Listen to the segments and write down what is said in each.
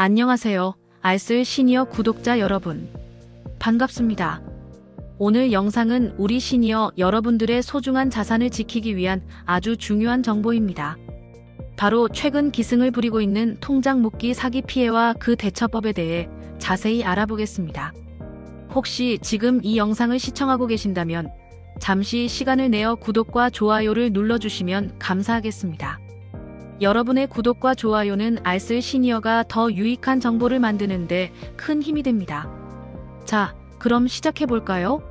안녕하세요. 알쓸 시니어 구독자 여러분. 반갑습니다. 오늘 영상은 우리 시니어 여러분들의 소중한 자산을 지키기 위한 아주 중요한 정보입니다. 바로 최근 기승을 부리고 있는 통장 묶기 사기 피해와 그 대처법에 대해 자세히 알아보겠습니다. 혹시 지금 이 영상을 시청하고 계신다면 잠시 시간을 내어 구독과 좋아요를 눌러주시면 감사하겠습니다. 여러분의 구독과 좋아요는 알쓸 시니어가 더 유익한 정보를 만드는데 큰 힘이 됩니다. 자, 그럼 시작해볼까요?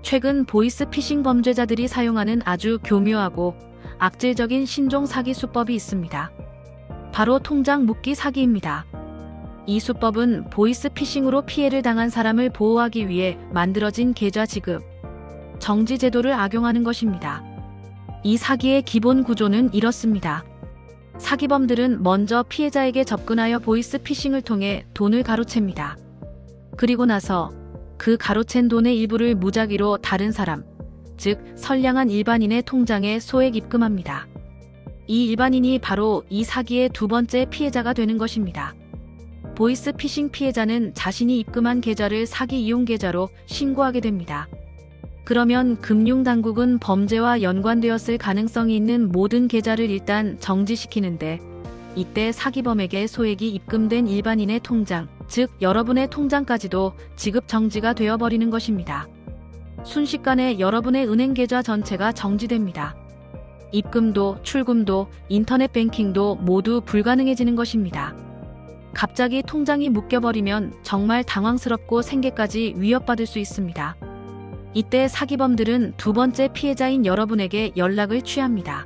최근 보이스피싱 범죄자들이 사용하는 아주 교묘하고 악질적인 신종 사기 수법이 있습니다. 바로 통장 묶기 사기입니다. 이 수법은 보이스피싱으로 피해를 당한 사람을 보호하기 위해 만들어진 계좌 지급, 정지 제도를 악용하는 것입니다. 이 사기의 기본 구조는 이렇습니다. 사기범들은 먼저 피해자에게 접근하여 보이스피싱을 통해 돈을 가로챕니다. 그리고 나서 그 가로챈 돈의 일부를 무작위로 다른 사람, 즉 선량한 일반인의 통장에 소액 입금합니다. 이 일반인이 바로 이 사기의 두 번째 피해자가 되는 것입니다. 보이스피싱 피해자는 자신이 입금한 계좌를 사기 이용 계좌로 신고하게 됩니다. 그러면 금융당국은 범죄와 연관되었을 가능성이 있는 모든 계좌를 일단 정지시키는데, 이때 사기범에게 소액이 입금된 일반인의 통장, 즉 여러분의 통장까지도 지급 정지가 되어버리는 것입니다. 순식간에 여러분의 은행 계좌 전체가 정지됩니다. 입금도, 출금도, 인터넷 뱅킹도 모두 불가능해지는 것입니다. 갑자기 통장이 묶여버리면 정말 당황스럽고 생계까지 위협받을 수 있습니다. 이때 사기범들은 두 번째 피해자인 여러분에게 연락을 취합니다.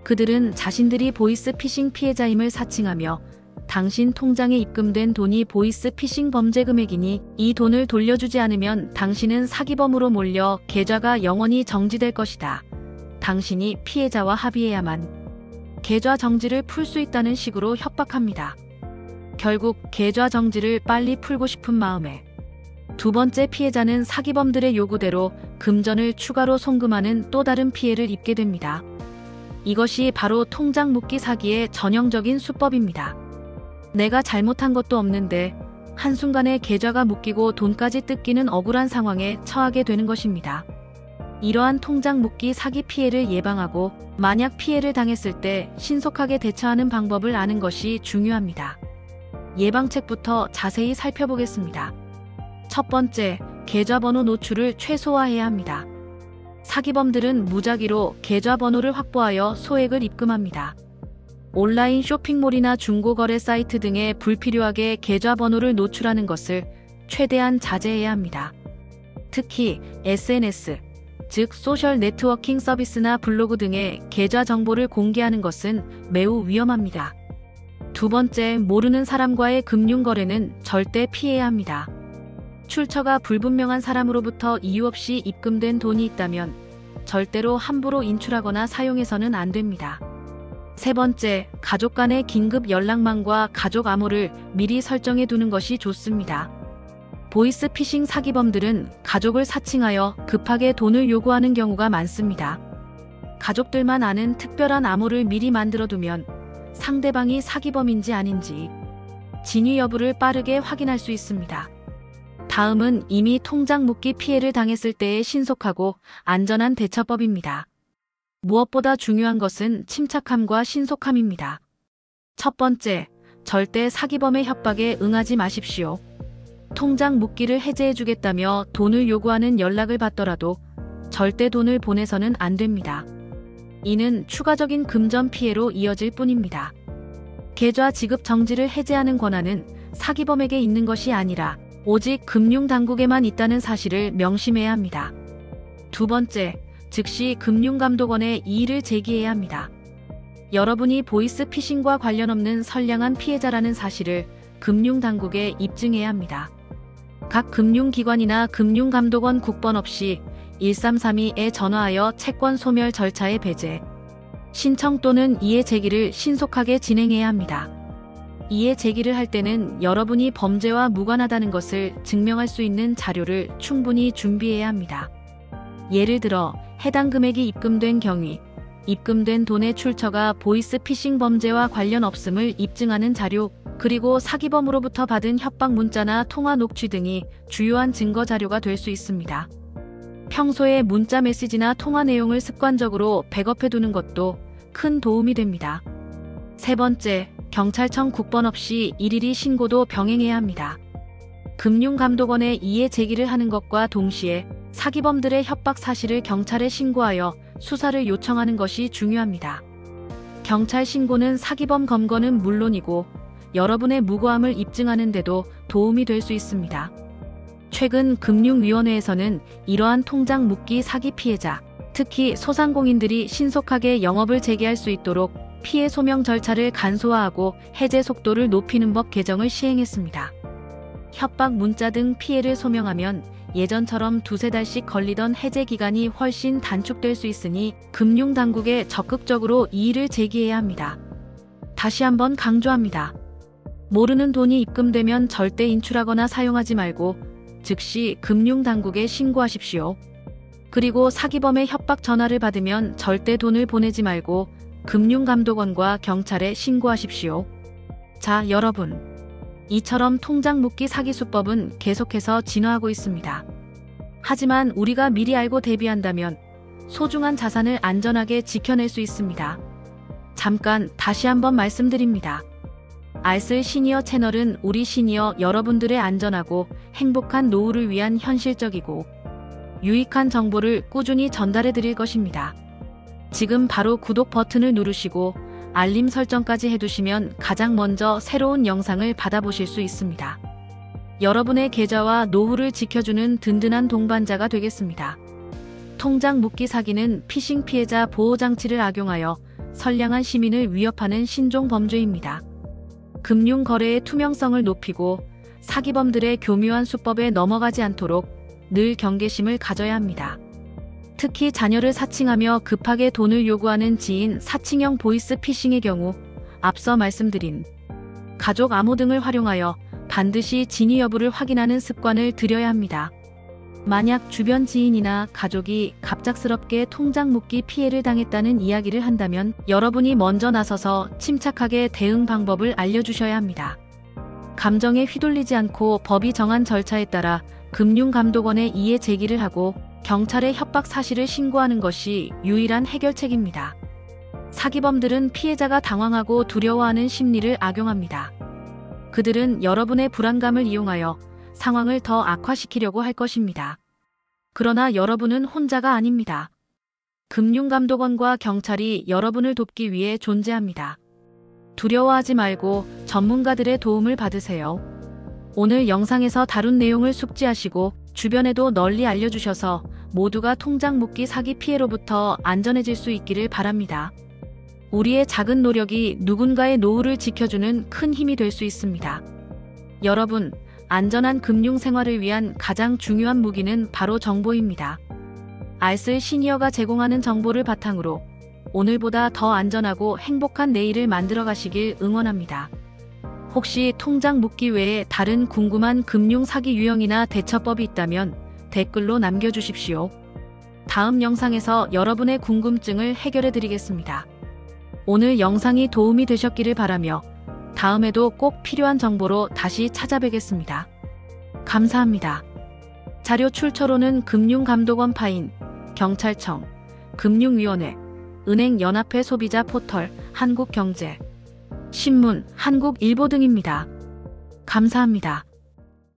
그들은 자신들이 보이스피싱 피해자임을 사칭하며 당신 통장에 입금된 돈이 보이스피싱 범죄 금액이니 이 돈을 돌려주지 않으면 당신은 사기범으로 몰려 계좌가 영원히 정지될 것이다. 당신이 피해자와 합의해야만 계좌 정지를 풀 수 있다는 식으로 협박합니다. 결국 계좌 정지를 빨리 풀고 싶은 마음에 두 번째 피해자는 사기범들의 요구대로 금전을 추가로 송금하는 또 다른 피해를 입게 됩니다. 이것이 바로 통장 묶기 사기의 전형적인 수법입니다. 내가 잘못한 것도 없는데 한순간에 계좌가 묶이고 돈까지 뜯기는 억울한 상황에 처하게 되는 것입니다. 이러한 통장 묶기 사기 피해를 예방하고 만약 피해를 당했을 때 신속하게 대처하는 방법을 아는 것이 중요합니다. 예방책부터 자세히 살펴보겠습니다. 첫 번째, 계좌번호 노출을 최소화해야 합니다. 사기범들은 무작위로 계좌번호를 확보하여 소액을 입금합니다. 온라인 쇼핑몰이나 중고거래 사이트 등에 불필요하게 계좌번호를 노출하는 것을 최대한 자제해야 합니다. 특히 SNS, 즉 소셜 네트워킹 서비스나 블로그 등의 계좌 정보를 공개하는 것은 매우 위험합니다. 두 번째, 모르는 사람과의 금융거래는 절대 피해야 합니다. 출처가 불분명한 사람으로부터 이유 없이 입금된 돈이 있다면 절대로 함부로 인출하거나 사용해서는 안 됩니다. 세 번째, 가족 간의 긴급 연락망과 가족 암호를 미리 설정해 두는 것이 좋습니다. 보이스피싱 사기범들은 가족을 사칭하여 급하게 돈을 요구하는 경우가 많습니다. 가족들만 아는 특별한 암호를 미리 만들어 두면 상대방이 사기범인지 아닌지 진위 여부를 빠르게 확인할 수 있습니다. 다음은 이미 통장 묶기 피해를 당했을 때의 신속하고 안전한 대처법입니다. 무엇보다 중요한 것은 침착함과 신속함입니다. 첫 번째, 절대 사기범의 협박에 응하지 마십시오. 통장 묶기를 해제해주겠다며 돈을 요구하는 연락을 받더라도 절대 돈을 보내서는 안 됩니다. 이는 추가적인 금전 피해로 이어질 뿐입니다. 계좌 지급 정지를 해제하는 권한은 사기범에게 있는 것이 아니라 오직 금융당국에만 있다는 사실을 명심해야 합니다. 두 번째, 즉시 금융감독원에 이의를 제기해야 합니다. 여러분이 보이스피싱과 관련 없는 선량한 피해자라는 사실을 금융당국에 입증해야 합니다. 각 금융기관이나 금융감독원 국번 없이 1332에 전화하여 채권 소멸 절차에 배제, 신청 또는 이의 제기를 신속하게 진행해야 합니다. 이의 제기를 할 때는 여러분이 범죄와 무관하다는 것을 증명할 수 있는 자료를 충분히 준비해야 합니다. 예를 들어 해당 금액이 입금된 경위, 입금된 돈의 출처가 보이스피싱 범죄와 관련 없음을 입증하는 자료, 그리고 사기범으로부터 받은 협박 문자나 통화 녹취 등이 주요한 증거 자료가 될 수 있습니다. 평소에 문자 메시지나 통화 내용을 습관적으로 백업해 두는 것도 큰 도움이 됩니다. 세 번째, 경찰청 국번 없이 일일이 신고도 병행해야 합니다. 금융감독원에 이의 제기를 하는 것과 동시에 사기범들의 협박 사실을 경찰에 신고하여 수사를 요청하는 것이 중요합니다. 경찰 신고는 사기범 검거는 물론이고 여러분의 무고함을 입증하는 데도 도움이 될 수 있습니다. 최근 금융위원회에서는 이러한 통장 묶기 사기 피해자, 특히 소상공인들이 신속하게 영업을 재개할 수 있도록 피해 소명 절차를 간소화하고 해제 속도를 높이는 법 개정을 시행했습니다. 협박 문자 등 피해를 소명하면 예전처럼 두세 달씩 걸리던 해제 기간이 훨씬 단축될 수 있으니 금융당국에 적극적으로 이의를 제기해야 합니다. 다시 한번 강조합니다. 모르는 돈이 입금되면 절대 인출하거나 사용하지 말고 즉시 금융당국에 신고하십시오. 그리고 사기범의 협박 전화를 받으면 절대 돈을 보내지 말고 금융감독원과 경찰에 신고하십시오. 자, 여러분. 이처럼 통장 묶기 사기 수법은 계속해서 진화하고 있습니다. 하지만 우리가 미리 알고 대비한다면 소중한 자산을 안전하게 지켜낼 수 있습니다. 잠깐 다시 한번 말씀드립니다. 알쓸 시니어 채널은 우리 시니어 여러분들의 안전하고 행복한 노후를 위한 현실적이고 유익한 정보를 꾸준히 전달해 드릴 것입니다. 지금 바로 구독 버튼을 누르시고 알림 설정까지 해두시면 가장 먼저 새로운 영상을 받아보실 수 있습니다. 여러분의 계좌와 노후를 지켜주는 든든한 동반자가 되겠습니다. 통장 묶기 사기는 피싱 피해자 보호장치를 악용하여 선량한 시민을 위협하는 신종 범죄입니다. 금융거래의 투명성을 높이고 사기범들의 교묘한 수법에 넘어가지 않도록 늘 경계심을 가져야 합니다. 특히 자녀를 사칭하며 급하게 돈을 요구하는 지인 사칭형 보이스 피싱의 경우 앞서 말씀드린 가족 암호 등을 활용하여 반드시 진위 여부를 확인하는 습관을 들여야 합니다. 만약 주변 지인이나 가족이 갑작스럽게 통장 묶기 피해를 당했다는 이야기를 한다면 여러분이 먼저 나서서 침착하게 대응 방법을 알려주셔야 합니다. 감정에 휘둘리지 않고 법이 정한 절차에 따라 금융감독원에 이의 제기를 하고 경찰에 협박 사실을 신고하는 것이 유일한 해결책입니다. 사기범들은 피해자가 당황하고 두려워하는 심리를 악용합니다. 그들은 여러분의 불안감을 이용하여 상황을 더 악화시키려고 할 것입니다. 그러나 여러분은 혼자가 아닙니다. 금융감독원과 경찰이 여러분을 돕기 위해 존재합니다. 두려워하지 말고 전문가들의 도움을 받으세요. 오늘 영상에서 다룬 내용을 숙지하시고 주변에도 널리 알려주셔서 모두가 통장 묶기 사기 피해로부터 안전해질 수 있기를 바랍니다. 우리의 작은 노력이 누군가의 노후를 지켜주는 큰 힘이 될 수 있습니다. 여러분, 안전한 금융 생활을 위한 가장 중요한 무기는 바로 정보입니다. 알쓸 시니어가 제공하는 정보를 바탕으로 오늘보다 더 안전하고 행복한 내일을 만들어 가시길 응원합니다. 혹시 통장 묶기 외에 다른 궁금한 금융 사기 유형이나 대처법이 있다면 댓글로 남겨주십시오. 다음 영상에서 여러분의 궁금증을 해결해 드리겠습니다. 오늘 영상이 도움이 되셨기를 바라며 다음에도 꼭 필요한 정보로 다시 찾아뵙겠습니다. 감사합니다. 자료 출처로는 금융감독원 파인, 경찰청, 금융위원회, 은행연합회 소비자 포털, 한국경제, 신문, 한국일보 등입니다. 감사합니다.